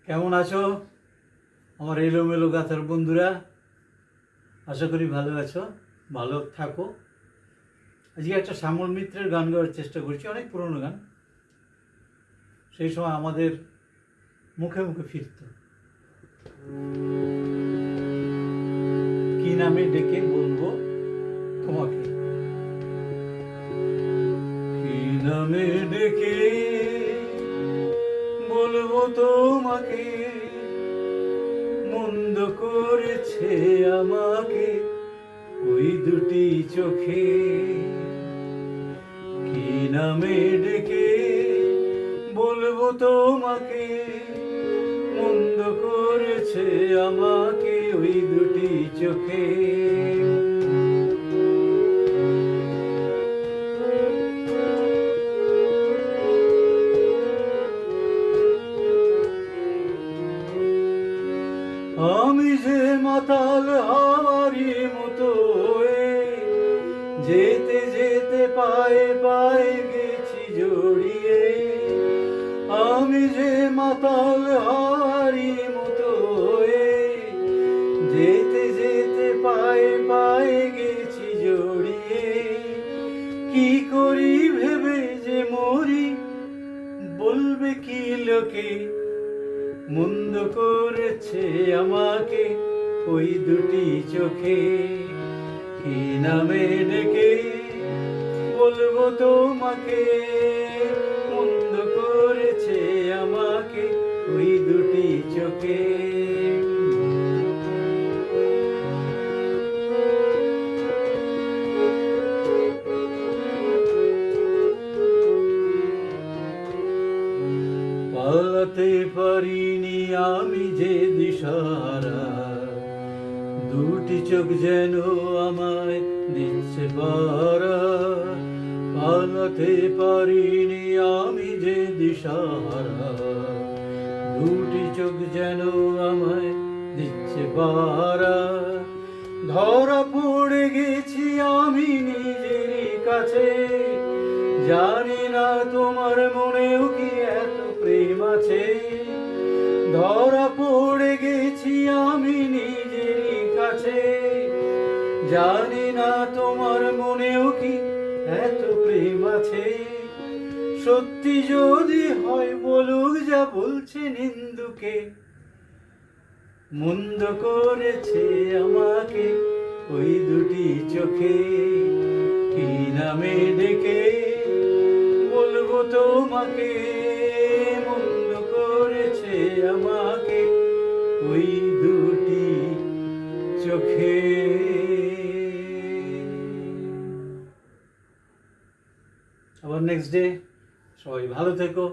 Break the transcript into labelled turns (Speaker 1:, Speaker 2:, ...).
Speaker 1: কেমন আছো আমার এলোমেলো গাথার বন্ধুরা? আশা করি ভালো আছো, ভালো থাকো। আজকে একটা শ্যামল মিত্রের গান গাওয়ার চেষ্টা করছি, অনেক পুরনো গান। সেই সময় আমাদের মুখে মুখে ফিরত। কি নামে ডেকে বলবো তোমাকে, কি নামে ডেকে বলবো তোমাকে, মন্দ করেছে আমাকে ওই দুটি চোখে। কি নামে ডেকে বলবো তোমাকে, মন্দ করেছে আমাকে ওই দুটি চোখে। আমি যে মাতাল হাওয়ারি মতো যেতে যেতে পায়ে পায়ে গেছি জড়িয়ে। আমি যে মাতাল হাওয়ারি মতো যেতে যেতে পায়ে পায়ে গেছি জড়িয়ে। কি করি ভেবে যে মরি, বলবে কি লোকে, মন্দ করেছে আমাকে ওই দুটি চোখে। কি নামে ডেকে বলবো তোমাকে, মন্দ করেছে আমাকে ওই দুটি চোখে। পালাতে পারিনি আমি যে দিশাহারা, দুটি চোখ যেন আমায় দিচ্ছে পারা। পালাতে পারিনি আমি যে দিশাহারা, দুটি চোখ যেন আমায় দিচ্ছে পারা। ধরা পড়ে গেছি আমি নিজেরই কাছে, জানি না তোমার মনেও কি এত প্রেম আছে। ধরা পড়ে গেছি আমি নিজেরই কাছে, জানি না তোমার মনেও কি এত প্রেম আছে। সত্যি যদি হয় বলুক যা বলছে নিন্দুকে, মন্দ করেছে আমাকে ওই দুটি চোখে। কি নামে ডেকে বলবো তোমাকে, মন্দ করেছে আমাকে ওই দুটি চোখে। আবার নেক্সট ডে। সবাই ভালো থেকো।